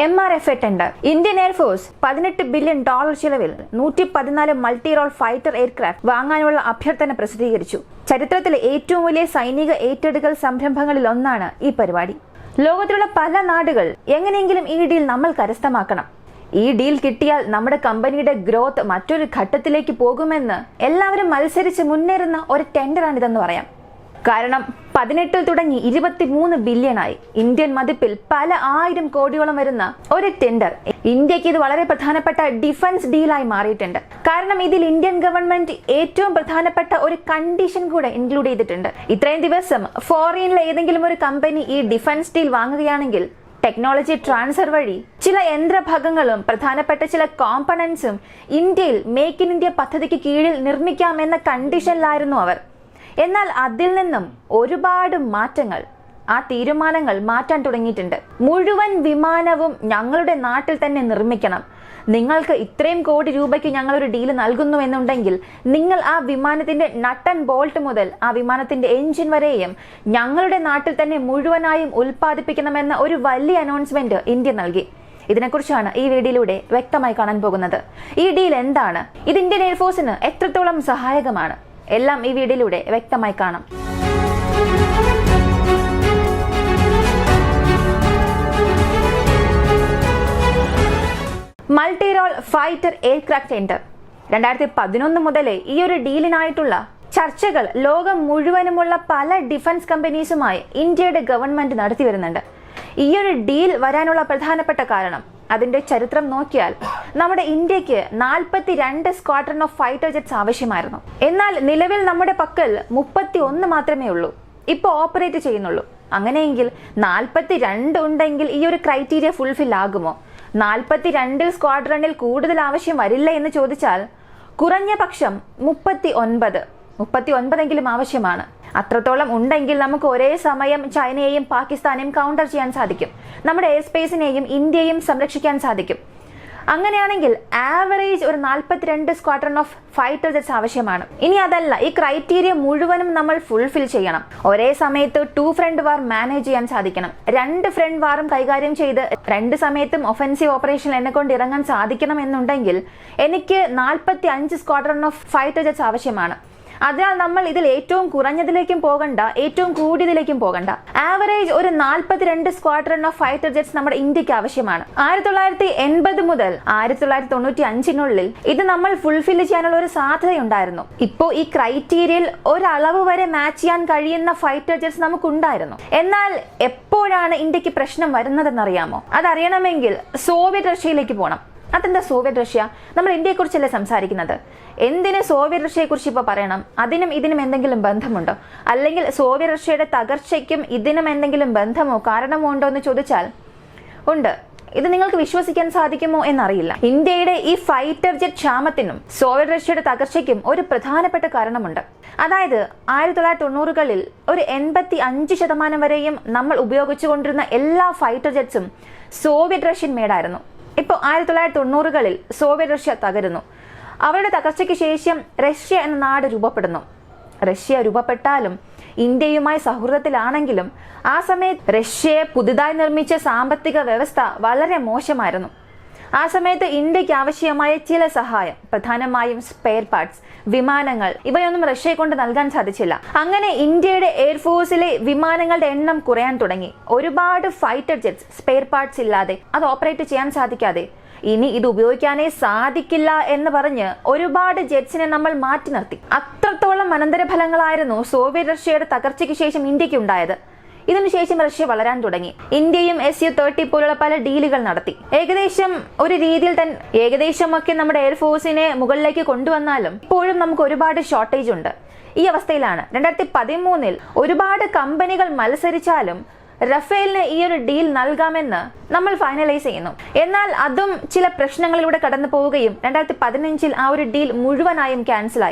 MRF tender. Indian air force $18 billion ചിലവിൽ 114 multi role fighter aircraft വാങ്ങാനുള്ള അഭ്യർത്ഥന പ്രസിദ്ധീകരിച്ചു. ചരിത്രത്തിലെ ഏറ്റവും വലിയ സൈനിക ഏറ്റെടുക്കൽ സംരംഭങ്ങളിൽ ഒന്നാണ് ഈ പരിപാടി. ലോകത്തിലുള്ള പല നാടുകൾ എങ്ങനെയെങ്കിലും ഈ ഡീൽ നമ്മൾ കരസ്ഥമാക്കണം. ഈ ഡീൽ കിട്ടിയാൽ നമ്മുടെ കമ്പനിയുടെ ഗ്രോത്ത് മറ്റൊരു ഘട്ടത്തിലേക്ക് പോകുമെന്ന് എല്ലാവരും മത്സരിച്ച് മുന്നേറുന്ന ഒരു ടെൻഡറാണിതെന്ന് പറയാം. കാരണം 18 തുടങ്ങി 23 ബില്യണായി. ഇന്ത്യൻ മതിപ്പിൽ പല 1000 കോടിയോളം വരുന്ന ഒരു ടെൻഡർ. ഇന്ത്യക്ക് ഇത് വളരെ പ്രധാനപ്പെട്ട ഡിഫൻസ് ഡീലായി മാറിയിട്ടുണ്ട്. കാരണം ഇതിൽ ഇന്ത്യൻ ഗവൺമെന്റ് ഏറ്റവും പ്രധാനപ്പെട്ട ഒരു കണ്ടീഷൻ കൂടെ ഇൻക്ലൂഡ് ചെയ്തിട്ടുണ്ട്. ഇത്രയും ദിവസം ഫോറിനിലെ ഏതെങ്കിലും ഒരു കമ്പനി ഈ ഡിഫൻസ് ഡീൽ വാങ്ങുകയാണെങ്കിൽ ടെക്നോളജി ട്രാൻസ്ഫർ വഴി ചില യന്ത്രഭാഗങ്ങളും പ്രധാനപ്പെട്ട ചില കോമ്പണന്റ്സും ഇന്ത്യയിൽ മേക്ക് ഇൻ ഇന്ത്യ പദ്ധതിക്ക് കീഴിൽ നിർമ്മിക്കാമെന്ന കണ്ടീഷനിലായിരുന്നു അവർ. എന്നാൽ അതിൽ നിന്നും ഒരുപാട് മാറ്റങ്ങൾ, ആ തീരുമാനങ്ങൾ മാറ്റാൻ തുടങ്ങിയിട്ടുണ്ട്. മുഴുവൻ വിമാനവും ഞങ്ങളുടെ നാട്ടിൽ തന്നെ നിർമ്മിക്കണം, നിങ്ങൾക്ക് ഇത്രയും കോടി രൂപയ്ക്ക് ഞങ്ങളൊരു ഡീല് നൽകുന്നു എന്നുണ്ടെങ്കിൽ നിങ്ങൾ ആ വിമാനത്തിന്റെ നട്ട് ആൻഡ് ബോൾട്ട് മുതൽ ആ വിമാനത്തിന്റെ എഞ്ചിൻ വരെയും ഞങ്ങളുടെ നാട്ടിൽ തന്നെ മുഴുവനായും ഉൽപ്പാദിപ്പിക്കണമെന്ന ഒരു വലിയ അനൗൺസ്മെന്റ് ഇന്ത്യ നൽകി. ഇതിനെക്കുറിച്ചാണ് ഈ വീഡിയോയിലൂടെ വ്യക്തമായി കാണാൻ പോകുന്നത്. ഈ ഡീൽ എന്താണ്, ഇത് ഇന്ത്യൻ എയർഫോഴ്സിന് എത്രത്തോളം സഹായകമാണ്, എല്ലാം ഈ വീഡിയോയിലൂടെ വ്യക്തമായി കാണാം. Multi role fighter aircraft tender. 2011 മുതലേ ഈ ഒരു ഡീലിനായിട്ടുള്ള ചർച്ചകൾ ലോകം മുഴുവനുമുള്ള പല ഡിഫൻസ് കമ്പനീസുമായി ഇന്ത്യയുടെ ഗവൺമെന്റ് നടത്തി വരുന്നുണ്ട്. ഈ ഒരു ഡീൽ വരാനുള്ള പ്രധാനപ്പെട്ട കാരണം അതിന്റെ ചരിത്രം നോക്കിയാൽ നമ്മുടെ ഇന്ത്യക്ക് 42 സ്ക്വാഡ്രൺ ഓഫ് ഫൈറ്റർ ജെറ്റ്സ് ആവശ്യമായിരുന്നു. എന്നാൽ നിലവിൽ നമ്മുടെ പക്കൽ 31 മാത്രമേ ഉള്ളൂ, ഇപ്പോൾ ഓപ്പറേറ്റ് ചെയ്യുന്നുള്ളൂ. അങ്ങനെയെങ്കിൽ 42 ഉണ്ടെങ്കിൽ ഈ ഒരു ക്രൈറ്റീരിയ ഫുൾഫിൽ ആകുമോ? 42 സ്ക്വാഡ്രണിൽ കൂടുതൽ ആവശ്യം വരില്ല എന്ന് ചോദിച്ചാൽ കുറഞ്ഞ പക്ഷം 39 എങ്കിലും ആവശ്യമാണ്. അത്രത്തോളം ഉണ്ടെങ്കിൽ നമുക്ക് ഒരേ സമയം ചൈനയെയും പാകിസ്ഥാനെയും കൗണ്ടർ ചെയ്യാൻ സാധിക്കും, നമ്മുടെ എയർ സ്പേസിനെയും ഇന്ത്യയും സംരക്ഷിക്കാൻ സാധിക്കും. അങ്ങനെയാണെങ്കിൽ ആവറേജ് ഒരു 42 സ്ക്വാഡ്രൺ ഓഫ് ഫൈറ്റർ ജെറ്റ്സ് ആവശ്യമാണ്. ഇനി അതല്ല, ഈ ക്രൈറ്റീരിയ മുഴുവനും നമ്മൾ ഫുൾഫിൽ ചെയ്യണം. ഒരേ സമയത്ത് 2 ഫ്രണ്ട് വാർ മാനേജ് ചെയ്യാൻ സാധിക്കണം, 2 ഫ്രണ്ട് വാറും കൈകാര്യം ചെയ്ത് 2 സമയത്തും ഒഫൻസീവ് ഓപ്പറേഷൻ എന്നെ കൊണ്ട് ഇറങ്ങാൻ സാധിക്കണം എന്നുണ്ടെങ്കിൽ എനിക്ക് 45 സ്ക്വാഡ്രൺ ഓഫ് ഫൈറ്റർ ജെറ്റ്സ് ആവശ്യമാണ്. അതിനാൽ നമ്മൾ ഇതിൽ ഏറ്റവും കുറഞ്ഞതിലേക്കും പോകണ്ട, ഏറ്റവും കൂടിയതിലേക്കും പോകണ്ട. ആവറേജ് ഒരു 42 സ്ക്വാഡ്രൺ ഓഫ് ഫൈറ്റർ ജെറ്റ്സ് നമ്മുടെ ഇന്ത്യക്ക് ആവശ്യമാണ്. 1980 മുതൽ 1995 ഇത് നമ്മൾ ഫുൾഫിൽ ചെയ്യാനുള്ള ഒരു സാധ്യതയുണ്ടായിരുന്നു. ഇപ്പോൾ ഈ ക്രൈറ്റീരിയയിൽ ഒരളവ് വരെ മാച്ച് ചെയ്യാൻ കഴിയുന്ന ഫൈറ്റർ ജെറ്റ്സ് നമുക്കുണ്ടായിരുന്നു. എന്നാൽ എപ്പോഴാണ് ഇന്ത്യക്ക് പ്രശ്നം വരുന്നതെന്നറിയാമോ? അതറിയണമെങ്കിൽ സോവിയറ്റ് റഷ്യയിലേക്ക് പോകണം. അതെന്താ സോവിയറ്റ് റഷ്യ? നമ്മൾ ഇന്ത്യയെ കുറിച്ചല്ലേ സംസാരിക്കുന്നത്. എന്തിന് സോവിയറ്റ് റഷ്യയെ കുറിച്ച് ഇപ്പോൾ പറയണം? അതിനും ഇതിനും എന്തെങ്കിലും ബന്ധമുണ്ടോ? അല്ലെങ്കിൽ സോവിയറ്റ് റഷ്യയുടെ തകർച്ചയ്ക്കും ഇതിനും എന്തെങ്കിലും ബന്ധമോ കാരണമോ ഉണ്ടോ എന്ന് ചോദിച്ചാൽ ഉണ്ട്. ഇത് നിങ്ങൾക്ക് വിശ്വസിക്കാൻ സാധിക്കുമോ എന്നറിയില്ല. ഇന്ത്യയുടെ ഈ ഫൈറ്റർ ജെറ്റ് ക്ഷാമത്തിനും സോവിയറ്റ് റഷ്യയുടെ തകർച്ചയ്ക്കും ഒരു പ്രധാനപ്പെട്ട കാരണമുണ്ട്. അതായത് 1990കളിൽ ഒരു 85% വരെയും നമ്മൾ ഉപയോഗിച്ചുകൊണ്ടിരുന്ന എല്ലാ ഫൈറ്റർ ജെറ്റ്സും സോവിയറ്റ് റഷ്യൻ മേഡായിരുന്നു. ഇപ്പോൾ 1990കളിൽ സോവിയറ്റ് റഷ്യ തകരുന്നു. അവരുടെ തകർച്ചയ്ക്ക് ശേഷം റഷ്യ എന്ന നാട് രൂപപ്പെടുന്നു. റഷ്യ രൂപപ്പെട്ടാലും ഇന്ത്യയുമായി സൗഹൃദത്തിലാണെങ്കിലും ആ സമയത്ത് റഷ്യയെ പുതുതായി നിർമ്മിച്ച സാമ്പത്തിക വ്യവസ്ഥ വളരെ മോശമായിരുന്നു. ആ സമയത്ത് ഇന്ത്യക്ക് ആവശ്യമായ ചില സഹായം, പ്രധാനമായും സ്പെയർ പാർട്സ്, വിമാനങ്ങൾ, ഇവയൊന്നും റഷ്യയെ കൊണ്ട് നൽകാൻ സാധിച്ചില്ല. അങ്ങനെ ഇന്ത്യയുടെ എയർഫോഴ്സിലെ വിമാനങ്ങളുടെ എണ്ണം കുറയാൻ തുടങ്ങി. ഒരുപാട് ഫൈറ്റർ ജെറ്റ്സ് സ്പെയർ പാർട്സ് ഇല്ലാതെ, അത് ഓപ്പറേറ്റ് ചെയ്യാൻ സാധിക്കാതെ, ഇനി ഇത് ഉപയോഗിക്കാനേ സാധിക്കില്ല എന്ന് പറഞ്ഞ് ഒരുപാട് ജെറ്റ്സിനെ നമ്മൾ മാറ്റി നിർത്തി. അത്രത്തോളം അനന്തരഫലങ്ങളായിരുന്നു സോവിയറ്റ് റഷ്യയുടെ തകർച്ചയ്ക്ക് ശേഷം ഇന്ത്യക്ക് ഉണ്ടായത്. ഇതിനുശേഷം റഷ്യ വളരാൻ തുടങ്ങി. ഇന്ത്യയും SU-30 പോലുള്ള പല ഡീലുകൾ നടത്തി. ഏകദേശം ഒരു രീതിയിൽ തന്നെ ഏകദേശമൊക്കെ നമ്മുടെ എയർഫോഴ്സിനെ മുകളിലേക്ക് കൊണ്ടുവന്നാലും ഇപ്പോഴും നമുക്ക് ഒരുപാട് ഷോർട്ടേജ് ഉണ്ട്. ഈ അവസ്ഥയിലാണ് 2013 ഒരുപാട് കമ്പനികൾ മത്സരിച്ചാലും റഫേലിന് ഈ ഒരു ഡീൽ നൽകാമെന്ന് നമ്മൾ ഫൈനലൈസ് ചെയ്യുന്നു. എന്നാൽ അതും ചില പ്രശ്നങ്ങളിലൂടെ കടന്നു പോവുകയും 2015 ആ ഒരു ഡീൽ മുഴുവനായും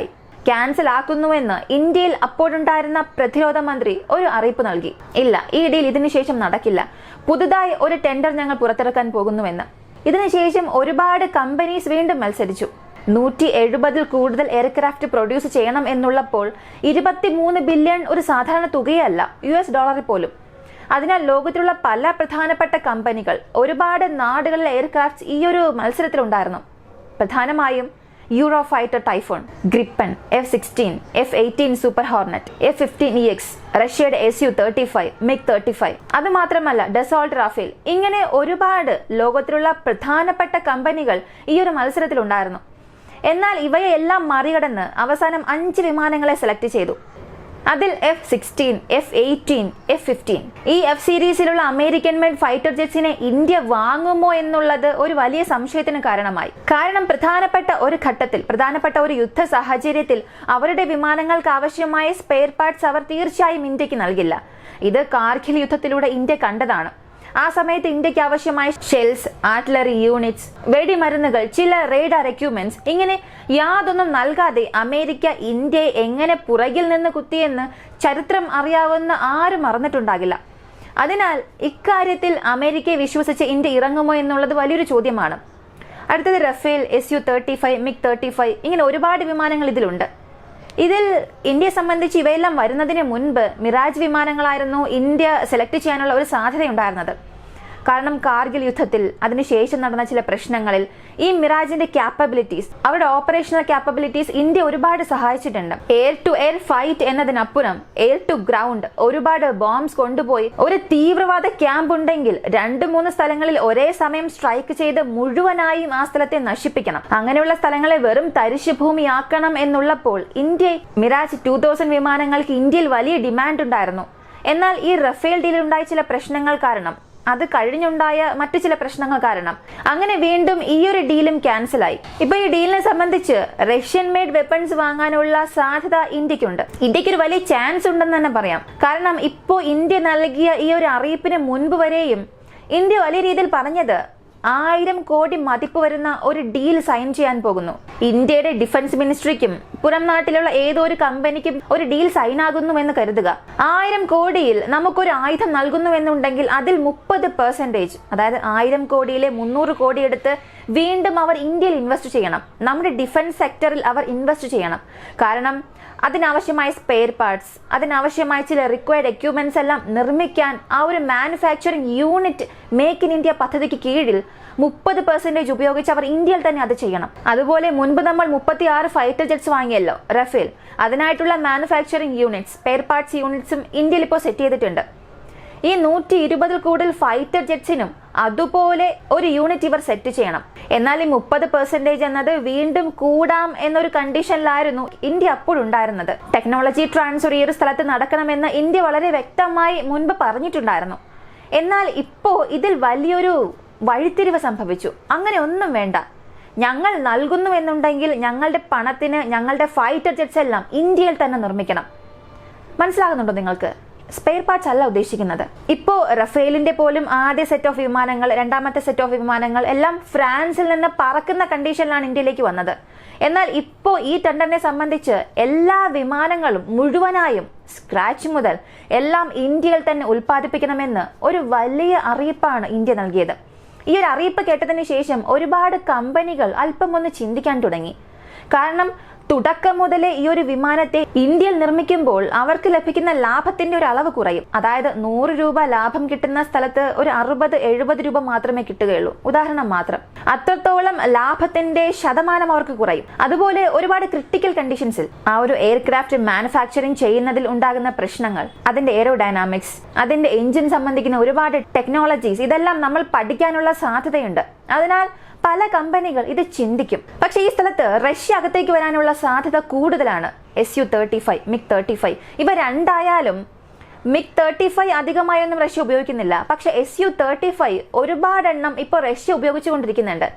ക്യാൻസൽ ആക്കുന്നുവെന്ന് ഇന്ത്യയിൽ അപ്പോഴുണ്ടായിരുന്ന പ്രതിരോധ മന്ത്രി ഒരു അറിയിപ്പ് നൽകി. ഇല്ല, ഈ ഡീൽ ഇതിനുശേഷം നടക്കില്ല, പുതുതായി ഒരു ടെൻഡർ ഞങ്ങൾ പുറത്തിറക്കാൻ പോകുന്നുവെന്ന്. ഇതിനുശേഷം ഒരുപാട് കമ്പനീസ് വീണ്ടും മത്സരിച്ചു. 170 കൂടുതൽ എയർക്രാഫ്റ്റ് പ്രൊഡ്യൂസ് ചെയ്യണം എന്നുള്ളപ്പോൾ 23 ബില്യൺ ഒരു സാധാരണ തുകയല്ല, US ഡോളറിൽ പോലും. അതിനാൽ ലോകത്തിലുള്ള പല പ്രധാനപ്പെട്ട കമ്പനികൾ, ഒരുപാട് നാടുകളിലെ എയർക്രാഫ്റ്റ്സ് ഈ ഒരു മത്സരത്തിലുണ്ടായിരുന്നു. പ്രധാനമായും Eurofighter Typhoon, ഗ്രിപ്പൻ, F-16, F-18 super Hornet, F-15EX, റഷ്യയുടെ Su-35, MiG-35. അത് മാത്രമല്ല ഡസോൾട്ട്, റാഫേൽ, ഇങ്ങനെ ഒരുപാട് ലോകത്തിലുള്ള പ്രധാനപ്പെട്ട കമ്പനികൾ ഈ ഒരു മത്സരത്തിലുണ്ടായിരുന്നു. എന്നാൽ ഇവയെല്ലാം മറികടന്ന് അവസാനം 5 വിമാനങ്ങളെ സെലക്ട് ചെയ്തു. അതിൽ F-16, F-18, F-15 ഈ F സീരീസിലുള്ള അമേരിക്കൻ മെയ്ഡ് ഫൈറ്റർ ജെറ്റ്സിനെ ഇന്ത്യ വാങ്ങുമോ എന്നുള്ളത് ഒരു വലിയ സംശയത്തിന് കാരണമായി. കാരണം പ്രധാനപ്പെട്ട ഒരു ഘട്ടത്തിൽ, പ്രധാനപ്പെട്ട ഒരു യുദ്ധ സാഹചര്യത്തിൽ അവരുടെ വിമാനങ്ങൾക്ക് ആവശ്യമായ സ്പെയർ പാർട്സ് അവർ തീർച്ചയായും ഇന്ത്യക്ക് നൽകില്ല. ഇത് കാർഗിൽ യുദ്ധത്തിലൂടെ ഇന്ത്യ കണ്ടതാണ്. ആ സമയത്ത് ഇന്ത്യക്ക് ആവശ്യമായ ഷെൽസ്, ആർട്ടിലറി യൂണിറ്റ്സ്, വെടിമരുന്നുകൾ, ചില റേഡാർ എക്യുപ്മെന്റ്സ്, ഇങ്ങനെ യാതൊന്നും നൽകാതെ അമേരിക്ക ഇന്ത്യയെ എങ്ങനെ പുറകിൽ നിന്ന് കുത്തിയെന്ന് ചരിത്രം അറിയാവുന്ന ആരും മറന്നിട്ടുണ്ടാകില്ല. അതിനാൽ ഇക്കാര്യത്തിൽ അമേരിക്കയെ വിശ്വസിച്ച് ഇന്ത്യ ഇറങ്ങുമോ എന്നുള്ളത് വലിയൊരു ചോദ്യമാണ്. അടുത്തത് റഫേൽ, Su-35, MiG-35, ഇങ്ങനെ ഒരുപാട് വിമാനങ്ങൾ ഇതിലുണ്ട്. ഇതിൽ ഇന്ത്യയെ സംബന്ധിച്ച് ഇവയെല്ലാം വരുന്നതിന് മുൻപ് മിറാജ് വിമാനങ്ങളായിരുന്നു ഇന്ത്യ സെലക്ട് ചെയ്യാനുള്ള ഒരു സാധ്യതയുണ്ടായിരുന്നത്. കാരണം കാർഗിൽ യുദ്ധത്തിൽ അതിനുശേഷം നടന്ന ചില പ്രശ്നങ്ങളിൽ ഈ മിറാജിന്റെ ക്യാപ്പബിലിറ്റീസ്, അവരുടെ ഓപ്പറേഷണൽ ക്യാപ്പബിലിറ്റീസ് ഇന്ത്യ ഒരുപാട് സഹായിച്ചിട്ടുണ്ട്. എയർ ടു എയർ ഫൈറ്റ് എന്നതിനപ്പുറം എയർ ടു ഗ്രൗണ്ട് ഒരുപാട് ബോംബ്സ് കൊണ്ടുപോയി ഒരു തീവ്രവാദ ക്യാമ്പ് ഉണ്ടെങ്കിൽ 2-3 സ്ഥലങ്ങളിൽ ഒരേ സമയം സ്ട്രൈക്ക് ചെയ്ത് മുഴുവനായും ആ സ്ഥലത്തെ നശിപ്പിക്കണം. അങ്ങനെയുള്ള സ്ഥലങ്ങളെ വെറും തരിശുഭൂമിയാക്കണം എന്നുള്ളപ്പോൾ ഇന്ത്യ മിറാജ് 2000 വിമാനങ്ങൾക്ക് ഇന്ത്യയിൽ വലിയ ഡിമാൻഡ് ഉണ്ടായിരുന്നു. എന്നാൽ ഈ റഫേൽ ഡീലിൽ ഉണ്ടായ ചില പ്രശ്നങ്ങൾ കാരണം, അത് കഴിഞ്ഞുണ്ടായ മറ്റു ചില പ്രശ്നങ്ങൾ കാരണം അങ്ങനെ വീണ്ടും ഈ ഒരു ഡീലും ക്യാൻസലായി. ഇപ്പൊ ഈ ഡീലിനെ സംബന്ധിച്ച് റഷ്യൻ മെയ്ഡ് വെപ്പൺസ് വാങ്ങാനുള്ള സാധ്യത ഇന്ത്യക്കുണ്ട്. ഇന്ത്യക്കൊരു വലിയ ചാൻസ് ഉണ്ടെന്ന് തന്നെ പറയാം. കാരണം ഇപ്പോ ഇന്ത്യ നൽകിയ ഈ ഒരു അറിയിപ്പിന് മുൻപ് വരെയും ഇന്ത്യ വലിയ രീതിയിൽ പറഞ്ഞത് 1000 കോടി മതിപ്പ് വരുന്ന ഒരു ഡീൽ സൈൻ ചെയ്യാൻ പോകുന്നു. ഇന്ത്യയുടെ ഡിഫൻസ് മിനിസ്ട്രിക്കും പുറം നാട്ടിലുള്ള ഏതോ ഒരു കമ്പനിക്കും ഒരു ഡീൽ സൈൻ ആകുന്നു എന്ന് കരുതുക. 1000 കോടിയിൽ നമുക്കൊരു ആയുധം നൽകുന്നു എന്നുണ്ടെങ്കിൽ അതിൽ 30%, അതായത് 1000 കോടിയിലെ 300 കോടി എടുത്ത് വീണ്ടും അവർ ഇന്ത്യയിൽ ഇൻവെസ്റ്റ് ചെയ്യണം. നമ്മുടെ ഡിഫൻസ് സെക്ടറിൽ അവർ ഇൻവെസ്റ്റ് ചെയ്യണം. കാരണം അതിനാവശ്യമായ സ്പെയർ പാർട്സ്, അതിനാവശ്യമായ ചില റിക്വയർഡ് എക്യുപ്മെന്റ്സ് എല്ലാം നിർമ്മിക്കാൻ ആ ഒരു manufacturing unit make in India പദ്ധതിക്ക് കീഴിൽ 30% ഉപയോഗിച്ച് അവർ ഇന്ത്യയിൽ തന്നെ അത് ചെയ്യണം. അതുപോലെ മുൻപ് നമ്മൾ 36 ഫൈറ്റർ ജെറ്റ്സ് വാങ്ങിയല്ലോ റഫേൽ, അതിനായിട്ടുള്ള മാനുഫാക്ചറിംഗ് യൂണിറ്റ്സ്, സ്പെയർ പാർട്സ് യൂണിറ്റ്സും ഇന്ത്യയിൽ ഇപ്പോൾ സെറ്റ് ചെയ്തിട്ടുണ്ട്. ഈ 120 കൂടുതൽ ഫൈറ്റർ ജെറ്റ്സിനും അതുപോലെ ഒരു യൂണിറ്റ് ഇവർ സെറ്റ് ചെയ്യണം. എന്നാൽ ഈ 30% എന്നത് വീണ്ടും കൂടാം എന്നൊരു കണ്ടീഷനിലായിരുന്നു ഇന്ത്യ അപ്പോഴുണ്ടായിരുന്നത്. ടെക്നോളജി ട്രാൻസ്ഫർ ഈ ഒരു സ്ഥലത്ത് നടക്കണമെന്ന് ഇന്ത്യ വളരെ വ്യക്തമായി മുൻപ് പറഞ്ഞിട്ടുണ്ടായിരുന്നു. എന്നാൽ ഇപ്പോ ഇതിൽ വലിയൊരു വഴിത്തിരിവ് സംഭവിച്ചു. അങ്ങനെ ഒന്നും വേണ്ട, ഞങ്ങൾ നൽകുന്നു എന്നുണ്ടെങ്കിൽ ഞങ്ങളുടെ പണത്തിന് ഞങ്ങളുടെ ഫൈറ്റർ ജെറ്റ്സ് എല്ലാം ഇന്ത്യയിൽ തന്നെ നിർമ്മിക്കണം. മനസ്സിലാകുന്നുണ്ടോ നിങ്ങൾക്ക്? സ്പെയർ പാർട്സ് അല്ല ഉദ്ദേശിക്കുന്നത്. ഇപ്പോ റഫേലിന്റെ പോലും ആദ്യ സെറ്റ് ഓഫ് വിമാനങ്ങൾ, രണ്ടാമത്തെ സെറ്റ് ഓഫ് വിമാനങ്ങൾ എല്ലാം ഫ്രാൻസിൽ നിന്ന് പറക്കുന്ന കണ്ടീഷനിലാണ് ഇന്ത്യയിലേക്ക് വന്നത്. എന്നാൽ ഇപ്പോ ഈ ടെൻഡറിനെ സംബന്ധിച്ച് എല്ലാ വിമാനങ്ങളും മുഴുവനായും സ്ക്രാച്ച് മുതൽ എല്ലാം ഇന്ത്യയിൽ തന്നെ ഉൽപ്പാദിപ്പിക്കണമെന്ന് ഒരു വലിയ അറിയിപ്പാണ് ഇന്ത്യ നൽകിയത്. ഈ ഒരു അറിയിപ്പ് കേട്ടതിന് ശേഷം ഒരുപാട് കമ്പനികൾ അല്പം ഒന്ന് ചിന്തിക്കാൻ തുടങ്ങി. കാരണം തുടക്കം മുതലേ ഈ ഒരു വിമാനത്തെ ഇന്ത്യയിൽ നിർമ്മിക്കുമ്പോൾ അവർക്ക് ലഭിക്കുന്ന ലാഭത്തിന്റെ ഒരു അളവ് കുറയും. അതായത് 100 രൂപ ലാഭം കിട്ടുന്ന സ്ഥലത്ത് ഒരു 60-70 രൂപ മാത്രമേ കിട്ടുകയുള്ളൂ. ഉദാഹരണം മാത്രം. അത്രത്തോളം ലാഭത്തിന്റെ ശതമാനം അവർക്ക് കുറയും. അതുപോലെ ഒരുപാട് ക്രിട്ടിക്കൽ കണ്ടീഷൻസിൽ ആ ഒരു എയർക്രാഫ്റ്റ് മാനുഫാക്ചറിംഗ് ചെയ്യുന്നതിൽ ഉണ്ടാകുന്ന പ്രശ്നങ്ങൾ, അതിന്റെ എയറോഡൈനാമിക്സ്, അതിന്റെ എഞ്ചിൻ സംബന്ധിക്കുന്ന ഒരുപാട് ടെക്നോളജീസ്, ഇതെല്ലാം നമ്മൾ പഠിക്കാനുള്ള സാധ്യതയുണ്ട്. അതിനാൽ പല കമ്പനികൾ ഇത് ചിന്തിക്കും. പക്ഷേ ഈ സ്ഥലത്ത് റഷ്യ അകത്തേക്ക് വരാനുള്ള സാധ്യത കൂടുതലാണ്. Su-35, MiG-35 ഇവ രണ്ടായാലും MiG-35 അധികമായൊന്നും റഷ്യ ഉപയോഗിക്കുന്നില്ല. പക്ഷെ Su-35 ഒരുപാടെണ്ണം ഇപ്പോൾ റഷ്യ ഉപയോഗിച്ചുകൊണ്ടിരിക്കുന്നുണ്ട്.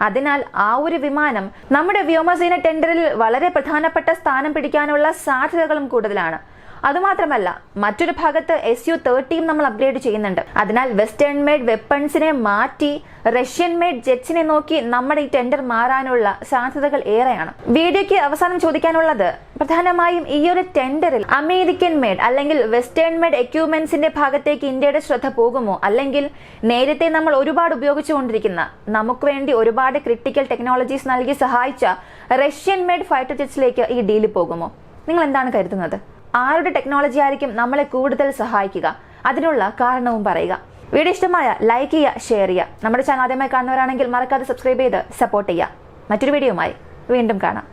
അതിനാൽ ആ ഒരു വിമാനം നമ്മുടെ വ്യോമസേന ടെൻഡറിൽ വളരെ പ്രധാനപ്പെട്ട സ്ഥാനം പിടിക്കാനുള്ള സാധ്യതകളും കൂടുതലാണ്. അതുമാത്രമല്ല മറ്റൊരു ഭാഗത്ത് Su-30 നമ്മൾ അപ്ഗ്രേഡ് ചെയ്യുന്നുണ്ട്. അതിനാൽ വെസ്റ്റേൺ മെയ്ഡ് വെപ്പൺസിനെ മാറ്റി റഷ്യൻ മെയ്ഡ് ജെറ്റ്സിനെ നോക്കി നമ്മുടെ ഈ ടെൻഡർ മാറാനുള്ള സാധ്യതകൾ ഏറെയാണ്. വീഡിയോയ്ക്ക് അവസാനം ചോദിക്കാനുള്ളത്, പ്രധാനമായും ഈ ഒരു ടെൻഡറിൽ അമേരിക്കൻ മെയ്ഡ് അല്ലെങ്കിൽ വെസ്റ്റേൺ മെയ്ഡ് എക്യുപ്മെന്റ്സിന്റെ ഭാഗത്തേക്ക് ഇന്ത്യയുടെ ശ്രദ്ധ പോകുമോ, അല്ലെങ്കിൽ നേരത്തെ നമ്മൾ ഒരുപാട് ഉപയോഗിച്ചുകൊണ്ടിരിക്കുന്ന, നമുക്ക് വേണ്ടി ഒരുപാട് ക്രിട്ടിക്കൽ ടെക്നോളജീസ് നൽകി സഹായിച്ച റഷ്യൻ മെയ്ഡ് ഫൈറ്റർ ജെറ്റ്സിലേക്ക് ഈ ഡീല് പോകുമോ? നിങ്ങൾ എന്താണ് കരുതുന്നത്? ആരുടെ ടെക്നോളജി ആയിരിക്കും നമ്മളെ കൂടുതൽ സഹായിക്കുക? അതിനുള്ള കാരണവും പറയുക. വീഡിയോ ഇഷ്ടമായ ലൈക്ക് ചെയ്യുക, ഷെയർ ചെയ്യുക. നമ്മുടെ ചാനൽ ആദ്യമായി കാണുന്നവരാണെങ്കിൽ മറക്കാതെ സബ്സ്ക്രൈബ് ചെയ്ത് സപ്പോർട്ട് ചെയ്യുക. മറ്റൊരു വീഡിയോയുമായി വീണ്ടും കാണാം.